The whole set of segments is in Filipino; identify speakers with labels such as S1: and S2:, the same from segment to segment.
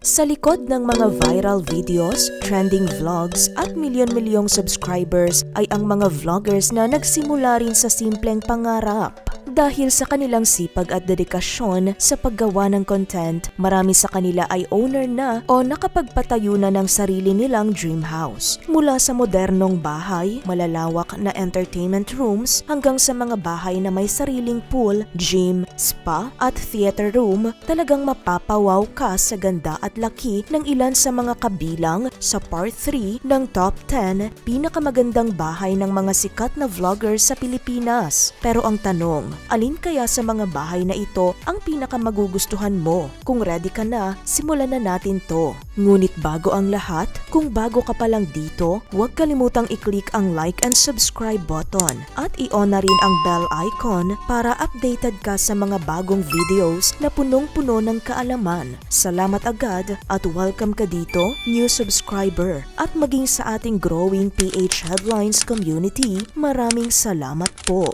S1: Sa likod ng mga viral videos, trending vlogs at milyon-milyong subscribers ay ang mga vloggers na nagsimula rin sa simpleng pangarap. Dahil sa kanilang sipag at dedikasyon sa paggawa ng content, marami sa kanila ay owner na o nakapagpatayo na ng sarili nilang dream house. Mula sa modernong bahay, malalawak na entertainment rooms, hanggang sa mga bahay na may sariling pool, gym, spa at theater room, talagang mapapawaw ka sa ganda at laki ng ilan sa mga kabilang sa part 3 ng top 10 pinakamagandang bahay ng mga sikat na vloggers sa Pilipinas. Pero ang tanong, alin kaya sa mga bahay na ito ang pinakamagugustuhan mo? Kung ready ka na, simulan na natin to. Ngunit bago ang lahat, kung bago ka pa lang dito, huwag kalimutang i-click ang like and subscribe button at i-on na rin ang bell icon para updated ka sa mga bagong videos na punong-puno ng kaalaman. Salamat agad at welcome ka dito, new subscriber. At maging sa ating growing PH Headlines community, maraming salamat po.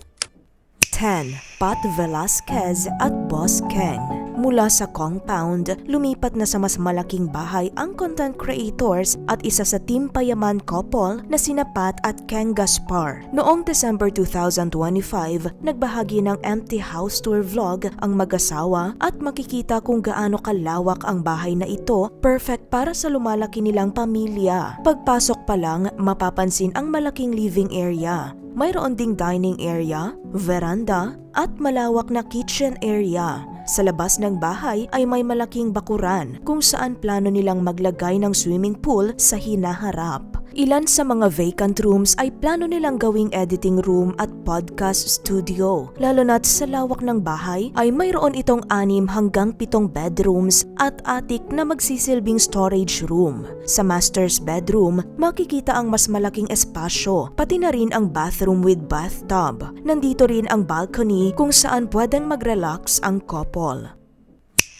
S1: 10. Pat Velasquez at Boss Keng. Mula sa compound, lumipat na sa mas malaking bahay ang content creators at isa sa team payaman couple na sina Pat at Keng Gaspar. Noong December 2025, nagbahagi ng empty house tour vlog ang mag-asawa at makikita kung gaano kalawak ang bahay na ito, perfect para sa lumalaki nilang pamilya. Pagpasok pa lang, mapapansin ang malaking living area. Mayroon ding dining area, veranda, at malawak na kitchen area. Sa labas ng bahay ay may malaking bakuran kung saan plano nilang maglagay ng swimming pool sa hinaharap. Ilan sa mga vacant rooms ay plano nilang gawing editing room at podcast studio. Lalo na't sa lawak ng bahay ay mayroon itong 6 hanggang 7 bedrooms at attic na magsisilbing storage room. Sa master's bedroom, makikita ang mas malaking espasyo, pati na rin ang bathroom with bathtub. Nandito rin ang balcony kung saan pwedeng mag-relax ang couple.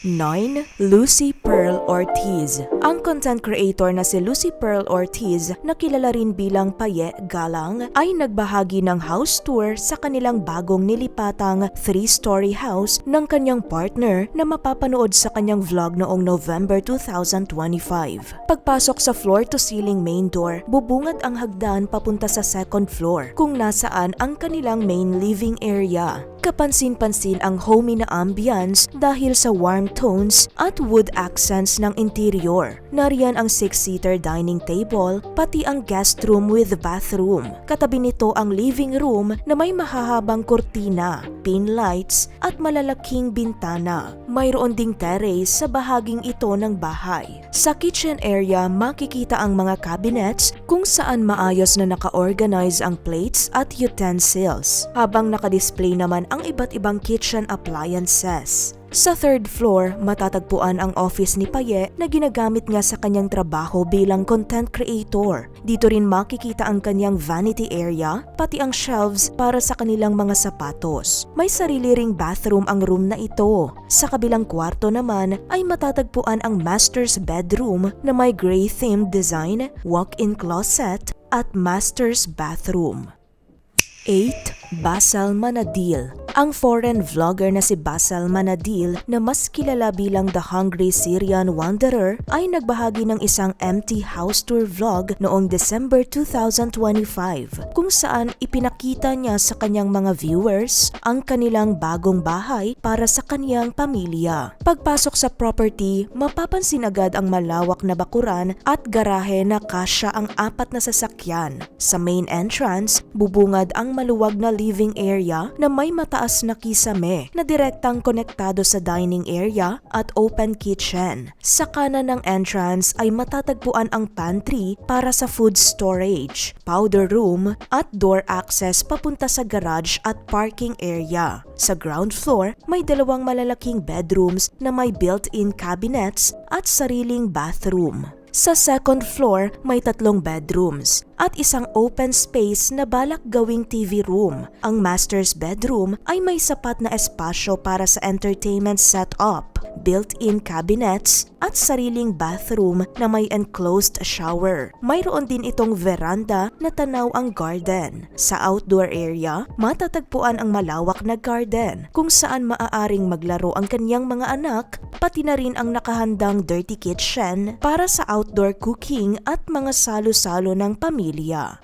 S1: 9. Lucy Pearl Ortiz. Ang content creator na si Lucy Pearl Ortiz, na kilala rin bilang Paye Galang, ay nagbahagi ng house tour sa kanilang bagong nilipatang 3-story house ng kanyang partner na mapapanood sa kanyang vlog noong November 2025. Pagpasok sa floor-to-ceiling main door, bubungad ang hagdan papunta sa second floor kung nasaan ang kanilang main living area. Kapansin-pansin ang homey na ambience dahil sa warm tones at wood accents ng interior. Nariyan ang 6-seater dining table, pati ang guest room with bathroom. Katabi nito ang living room na may mahahabang kurtina, pin lights at malalaking bintana. Mayroon ding terrace sa bahaging ito ng bahay. Sa kitchen area, makikita ang mga cabinets kung saan maayos na naka-organize ang plates at utensils, habang nakadisplay naman ang iba't ibang kitchen appliances. Sa third floor, matatagpuan ang office ni Paye na ginagamit niya sa kanyang trabaho bilang content creator. Dito rin makikita ang kanyang vanity area, pati ang shelves para sa kanilang mga sapatos. May sarili ring bathroom ang room na ito. Sa kabilang kwarto naman ay matatagpuan ang master's bedroom na may gray-themed design, walk-in closet at master's bathroom. 8. Basel Manadil. Ang foreign vlogger na si Basel Manadil, na mas kilala bilang The Hungry Syrian Wanderer, ay nagbahagi ng isang empty house tour vlog noong December 2025 kung saan ipinakita niya sa kanyang mga viewers ang kanilang bagong bahay para sa kanyang pamilya. Pagpasok sa property, mapapansin agad ang malawak na bakuran at garahe na kasya ang 4 na sasakyan. Sa main entrance, bubungad ang maluwag na living area na may mataas na kisame na direktang konektado sa dining area at open kitchen. Sa kanan ng entrance ay matatagpuan ang pantry para sa food storage, powder room at door access papunta sa garage at parking area. Sa ground floor, may 2 malalaking bedrooms na may built-in cabinets at sariling bathroom. Sa second floor, may 3 bedrooms. at isang open space na balak gawing TV room. Ang master's bedroom ay may sapat na espasyo para sa entertainment setup, built-in cabinets at sariling bathroom na may enclosed shower. Mayroon din itong veranda na tanaw ang garden. Sa outdoor area, matatagpuan ang malawak na garden kung saan maaaring maglaro ang kanyang mga anak, pati na rin ang nakahandang dirty kitchen para sa outdoor cooking at mga salo-salo ng pamilya.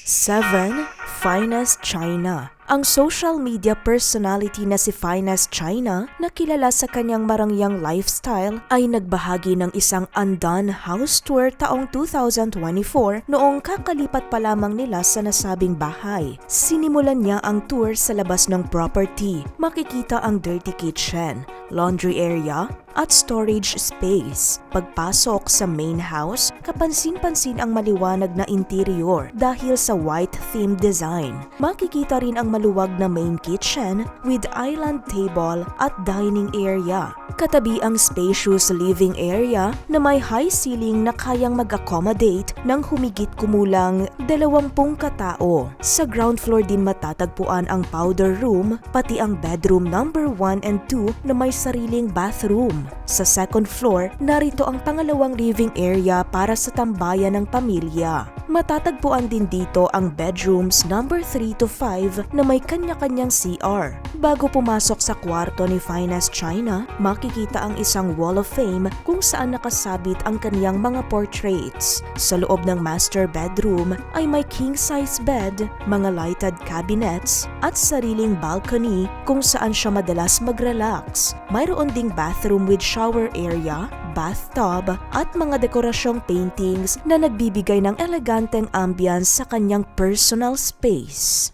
S1: 7. Finest China. Ang social media personality na si Finest China na kilala sa kanyang marangyang lifestyle ay nagbahagi ng isang undone house tour taong 2024 noong kakalipat pa lamang nila sa nasabing bahay. Sinimulan niya ang tour sa labas ng property. Makikita ang dirty kitchen, laundry area, at storage space. Pagpasok sa main house, kapansin-pansin ang maliwanag na interior dahil sa white theme design. Makikita rin ang maluwag na main kitchen with island table at dining area. Katabi ang spacious living area na may high ceiling na kayang mag-accommodate ng humigit kumulang 20 katao. Sa ground floor din matatagpuan ang powder room, pati ang bedroom number 1 and 2 na may sariling bathroom. Sa second floor, narito ang pangalawang living area para sa tambayan ng pamilya. Matatagpuan din dito ang bedrooms number 3 to 5 na may kanya-kanyang CR. Bago pumasok sa kwarto ni Finest China, makikita ang isang wall of fame kung saan nakasabit ang kaniyang mga portraits. Sa loob ng master bedroom ay may king-size bed, mga lighted cabinets, at sariling balcony kung saan siya madalas mag-relax. Mayroon ding bathroom with shower area, bathtub, at mga dekorasyong paintings na nagbibigay ng eleganteng ambience sa kanyang personal space.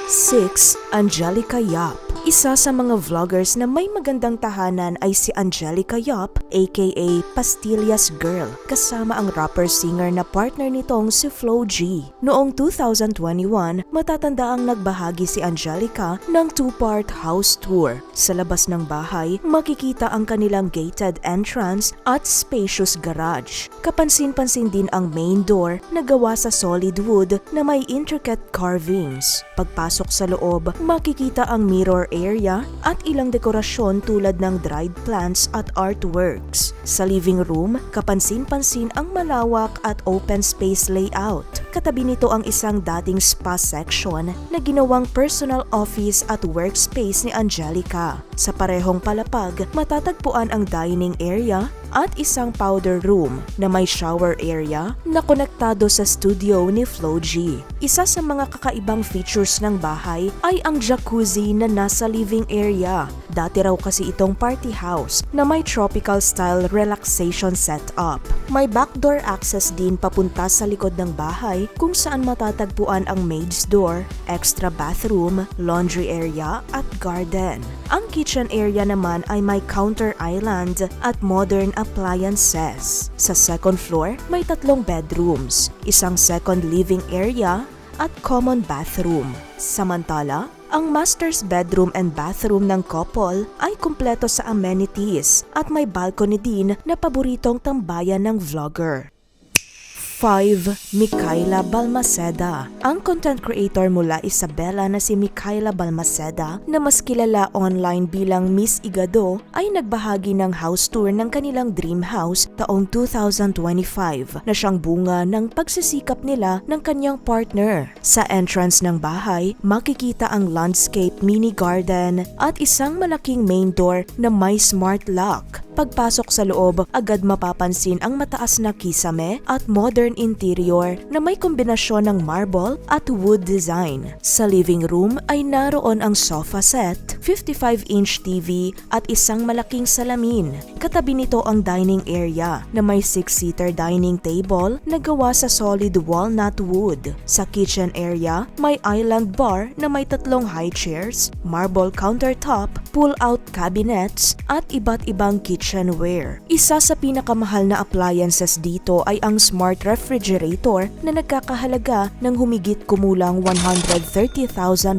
S1: 6. Angelica Yap. Isa sa mga vloggers na may magandang tahanan ay si Angelica Yap aka Pastillas Girl kasama ang rapper-singer na partner nitong si Flo G. Noong 2021, matatandaang nagbahagi si Angelica ng 2-part house tour. Sa labas ng bahay, makikita ang kanilang gated entrance at spacious garage. Kapansin-pansin din ang main door na gawa sa solid wood na may intricate carvings. Pagpasok sa loob, makikita ang mirror area at ilang dekorasyon tulad ng dried plants at artworks. Sa living room, kapansin-pansin ang malawak at open space layout. Katabi nito ang isang dating spa section na ginawang personal office at workspace ni Angelica. Sa parehong palapag, matatagpuan ang dining area at isang powder room na may shower area na konektado sa studio ni Flo G. Isa sa mga kakaibang features ng bahay ay ang jacuzzi na nasa living area. Dati raw kasi itong party house na may tropical style relaxation setup. May backdoor access din papunta sa likod ng bahay kung saan matatagpuan ang maid's door, extra bathroom, laundry area at garden. Ang kitchen area naman ay may counter island at modern appliances. Sa second floor, may 3 bedrooms, isang second living area at common bathroom. Samantala, ang master's bedroom and bathroom ng couple ay kumpleto sa amenities at may balcony din na paboritong tambayan ng vlogger. 5. Micaela Balmaceda. Ang content creator mula Isabela na si Micaela Balmaceda na mas kilala online bilang Miss Igado ay nagbahagi ng house tour ng kanilang dream house taong 2025 na siyang bunga ng pagsisikap nila ng kanyang partner. Sa entrance ng bahay, makikita ang landscape mini garden at isang malaking main door na may smart lock. Pagpasok sa loob, agad mapapansin ang mataas na kisame at modern interior na may kombinasyon ng marble at wood design. Sa living room ay naroon ang sofa set, 55-inch TV at isang malaking salamin. Katabi nito ang dining area na may 6-seater dining table na gawa sa solid walnut wood. Sa kitchen area, may island bar na may 3 high chairs, marble countertop, pull-out cabinets at iba't ibang kitchenware. Isa sa pinakamahal na appliances dito ay ang smart refrigerator na nagkakahalaga ng humigit kumulang 130,000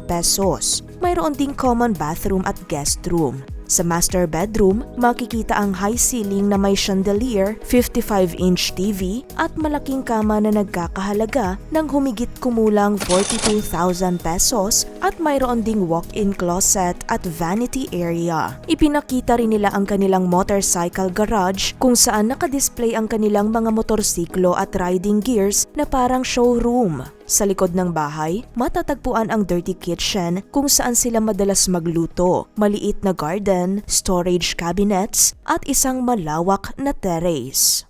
S1: pesos. Mayroon ding common bathroom at guest room. Sa master bedroom, makikita ang high ceiling na may chandelier, 55-inch TV at malaking kama na nagkakahalaga ng humigit kumulang 42,000 pesos at mayroon ding walk-in closet at vanity area. Ipinakita rin nila ang kanilang motorcycle garage kung saan nakadisplay ang kanilang mga motorsiklo at riding gears na parang showroom. Sa likod ng bahay, matatagpuan ang dirty kitchen kung saan sila madalas magluto, maliit na garden, storage cabinets, at isang malawak na terrace.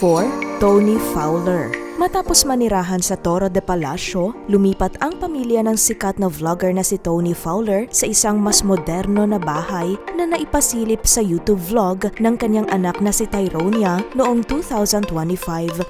S1: 4. Tony Fowler. Matapos manirahan sa Toro de Palacio, lumipat ang pamilya ng sikat na vlogger na si Tony Fowler sa isang mas moderno na bahay na naipasilip sa YouTube vlog ng kanyang anak na si Tyronia noong 2025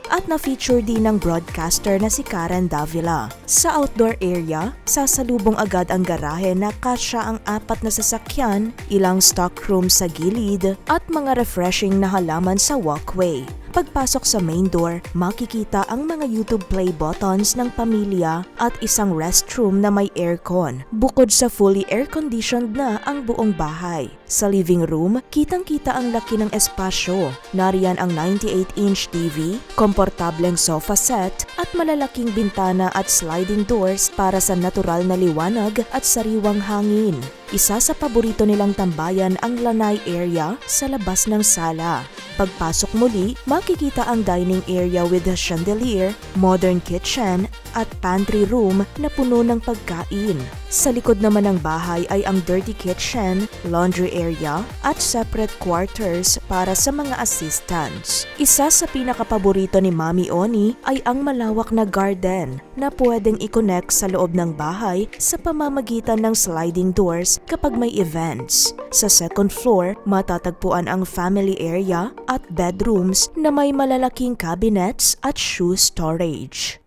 S1: at na-feature din ng broadcaster na si Karen Davila. Sa outdoor area, sasalubong agad ang garahe na kasya ang 4 na sasakyan, ilang stockroom sa gilid at mga refreshing na halaman sa walkway. Pagpasok sa main door, makikita ang mga YouTube play buttons ng pamilya at isang restroom na may aircon. Bukod sa fully air-conditioned na ang buong bahay. Sa living room, kitang-kita ang laki ng espasyo. Nariyan ang 98-inch TV, komportableng sofa set at malalaking bintana at sliding doors para sa natural na liwanag at sariwang hangin. Isa sa paborito nilang tambayan ang lanai area sa labas ng sala. Pagpasok muli, makikita ang dining area with a chandelier, modern kitchen, at pantry room na puno ng pagkain. Sa likod naman ng bahay ay ang dirty kitchen, laundry area, at separate quarters para sa mga assistants. Isa sa pinakapaborito ni Mami Oni ay ang malawak na garden na pwedeng i-connect sa loob ng bahay sa pamamagitan ng sliding doors kapag may events. Sa second floor, matatagpuan ang family area at bedrooms na may malalaking cabinets at shoe storage.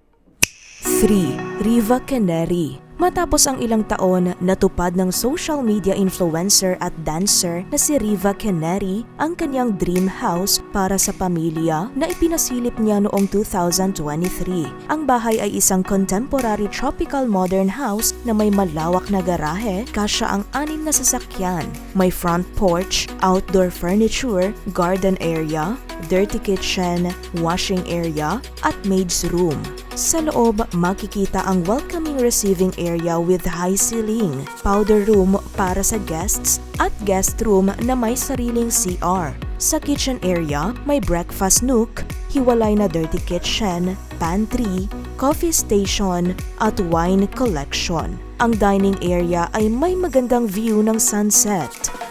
S1: 3. Riva Canary. Matapos ang ilang taon, natupad ng social media influencer at dancer na si Riva Canary ang kanyang dream house para sa pamilya na ipinasilip niya noong 2023. Ang bahay ay isang contemporary tropical modern house na may malawak na garahe, kasya ang 6 na sasakyan. May front porch, outdoor furniture, garden area, dirty kitchen, washing area, at maid's room. Sa loob, makikita ang welcoming receiving area with high ceiling, powder room para sa guests, at guest room na may sariling CR. Sa kitchen area, may breakfast nook, hiwalay na dirty kitchen, pantry, coffee station, at wine collection. Ang dining area ay may magandang view ng sunset.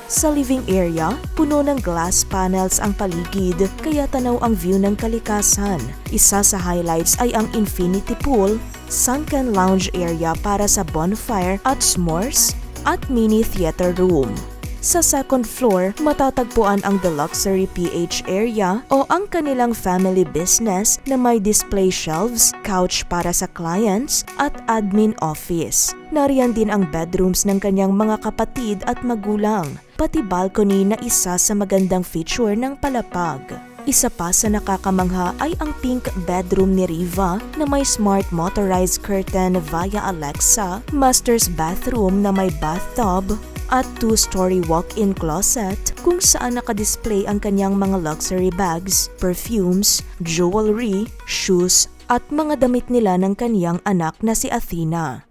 S1: Sa living area, puno ng glass panels ang paligid kaya tanaw ang view ng kalikasan. Isa sa highlights ay ang infinity pool, sunken lounge area para sa bonfire at s'mores, at mini theater room. Sa second floor, matatagpuan ang The Luxury PH area o ang kanilang family business na may display shelves, couch para sa clients, at admin office. Nariyan din ang bedrooms ng kanyang mga kapatid at magulang, pati balcony na isa sa magandang feature ng palapag. Isa pa sa nakakamangha ay ang pink bedroom ni Riva na may smart motorized curtain via Alexa, master's bathroom na may bathtub, at 2-story walk-in closet kung saan nakadisplay ang kanyang mga luxury bags, perfumes, jewelry, shoes, at mga damit nila ng kanyang anak na si Athena.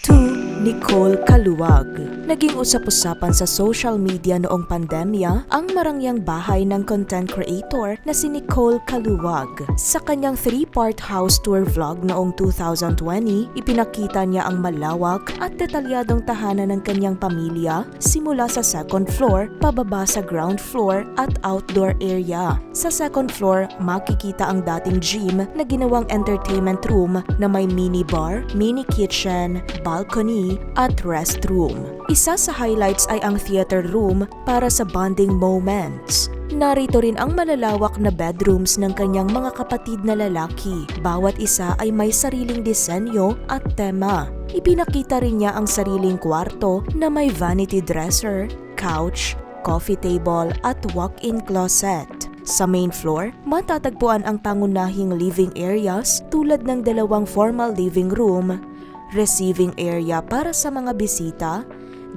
S1: 2. Nicole Kaluwag. Naging usap-usapan sa social media noong pandemya ang marangyang bahay ng content creator na si Nicole Kaluwag. Sa kanyang 3-part house tour vlog noong 2020, ipinakita niya ang malawak at detalyadong tahanan ng kanyang pamilya simula sa second floor, pababa sa ground floor at outdoor area. Sa second floor, makikita ang dating gym na ginawang entertainment room na may mini bar, mini kitchen, balcony, at restroom. Isa sa highlights ay ang theater room para sa bonding moments. Narito rin ang malalawak na bedrooms ng kanyang mga kapatid na lalaki. Bawat isa ay may sariling disenyo at tema. Ipinakita rin niya ang sariling kwarto na may vanity dresser, couch, coffee table at walk-in closet. Sa main floor, matatagpuan ang pangunahing living areas tulad ng 2 formal living room, receiving area para sa mga bisita,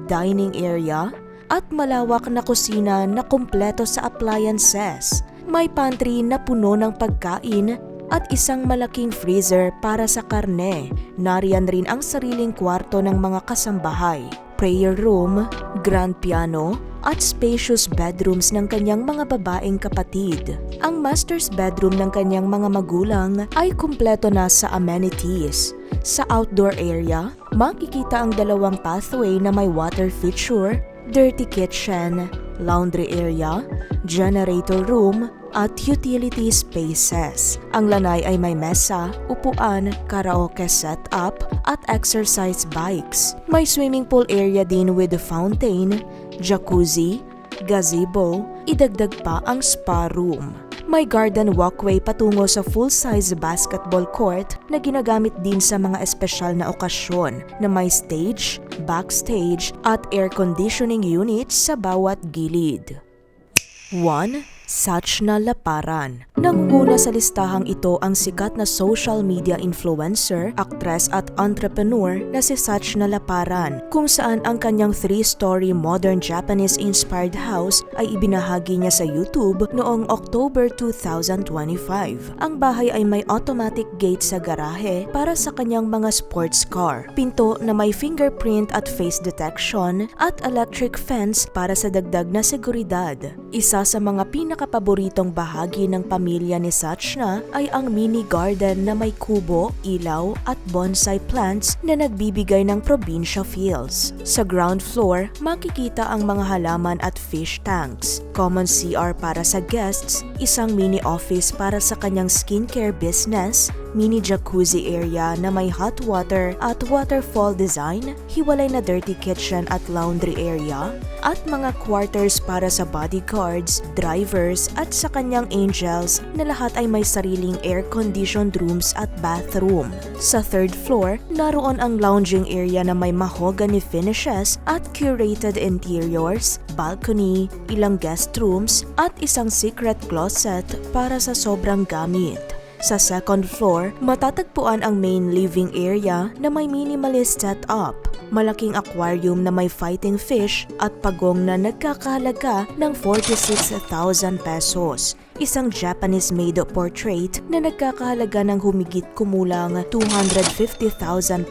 S1: dining area, at malawak na kusina na kumpleto sa appliances. May pantry na puno ng pagkain at isang malaking freezer para sa karne. Nariyan rin ang sariling kwarto ng mga kasambahay, prayer room, grand piano, at spacious bedrooms ng kanyang mga babaeng kapatid. Ang master's bedroom ng kanyang mga magulang ay kumpleto na sa amenities. Sa outdoor area, makikita ang dalawang pathway na may water feature, dirty kitchen, laundry area, generator room, at utility spaces. Ang lanay ay may mesa, upuan, karaoke setup, at exercise bikes. May swimming pool area din with a fountain, jacuzzi, gazebo, idagdag pa ang spa room. May garden walkway patungo sa full-size basketball court na ginagamit din sa mga espesyal na okasyon na may stage, backstage, at air conditioning units sa bawat gilid. 1. Sachna Laparan. Nanguna sa listahang ito ang sikat na social media influencer, aktres at entrepreneur na si Sachna Laparan, kung saan ang kanyang 3-story modern Japanese-inspired house ay ibinahagi niya sa YouTube noong October 2025. Ang bahay ay may automatic gate sa garahe para sa kanyang mga sports car, pinto na may fingerprint at face detection, at electric fence para sa dagdag na seguridad. Isa sa mga pinakapaboritong bahagi ng pamilya ni Sachna ay ang mini garden na may kubo, ilaw at bonsai plants na nagbibigay ng probinsya feels. Sa ground floor, makikita ang mga halaman at fish tanks, common CR para sa guests, isang mini office para sa kanyang skincare business, mini jacuzzi area na may hot water at waterfall design, hiwalay na dirty kitchen at laundry area, at mga quarters para sa bodyguards, drivers at sa kanyang angels na lahat ay may sariling air-conditioned rooms at bathroom. Sa third floor, naroon ang lounging area na may mahogany finishes at curated interiors, balcony, ilang guest rooms at isang secret closet para sa sobrang gamit. Sa second floor, matatagpuan ang main living area na may minimalist setup, malaking aquarium na may fighting fish at pagong na nagkakahalaga ng 46,000 pesos. Isang Japanese-made portrait na nagkakahalaga ng humigit kumulang 250,000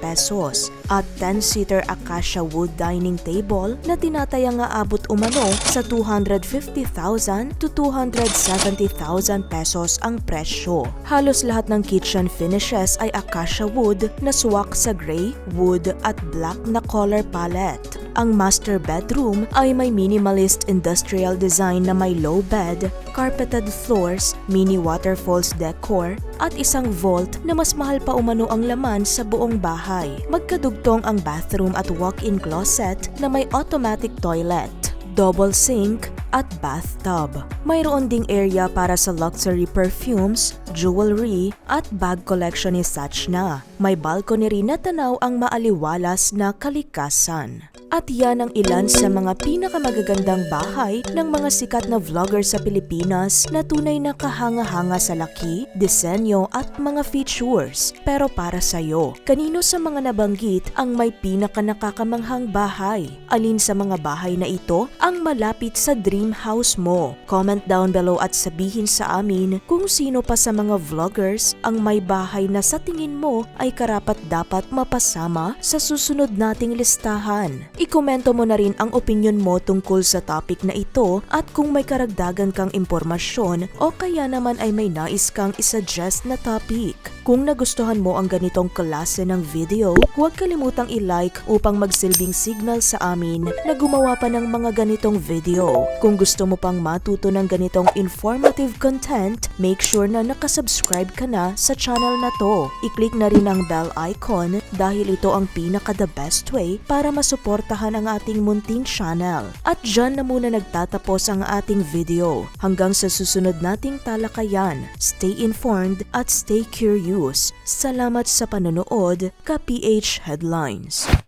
S1: pesos at 10-seater acacia wood dining table na tinatayang aabot umano sa 250,000 to 270,000 pesos ang presyo. Halos lahat ng kitchen finishes ay acacia wood na swak sa gray, wood at black na color palette. Ang master bedroom ay may minimalist industrial design na may low bed, carpeted floors, mini waterfalls decor, at isang vault na mas mahal pa umano ang laman sa buong bahay. Magkadugtong ang bathroom at walk-in closet na may automatic toilet, double sink, at bathtub. Mayroon ding area para sa luxury perfumes, jewelry, at bag collection ni Sachna. May balcony rin na tanaw ang maaliwalas na kalikasan. At yan ang ilan sa mga pinakamagagandang bahay ng mga sikat na vlogger sa Pilipinas na tunay na kahanga-hanga sa laki, disenyo at mga features. Pero para sa'yo, kanino sa mga nabanggit ang may pinaka-nakakamanghang bahay? Alin sa mga bahay na ito ang malapit sa dream house mo? Comment down below at sabihin sa amin kung sino pa sa mga vloggers ang may bahay na sa tingin mo ay karapat-dapat mapasama sa susunod nating listahan. I-komento mo na rin ang opinion mo tungkol sa topic na ito at kung may karagdagan kang impormasyon o kaya naman ay may nais kang isuggest na topic. Kung nagustuhan mo ang ganitong klase ng video, huwag kalimutang i-like upang magsilbing signal sa amin na gumawa pa ng mga ganitong video. Kung gusto mo pang matuto ng ganitong informative content, make sure na nakasubscribe ka na sa channel na to. I-click na rin ang bell icon dahil ito ang pinaka-the best way para masuportahan ang ating munting channel. At dyan na muna nagtatapos ang ating video. Hanggang sa susunod nating talakayan, stay informed at stay curious. Salamat sa panonood, ka PH Headlines.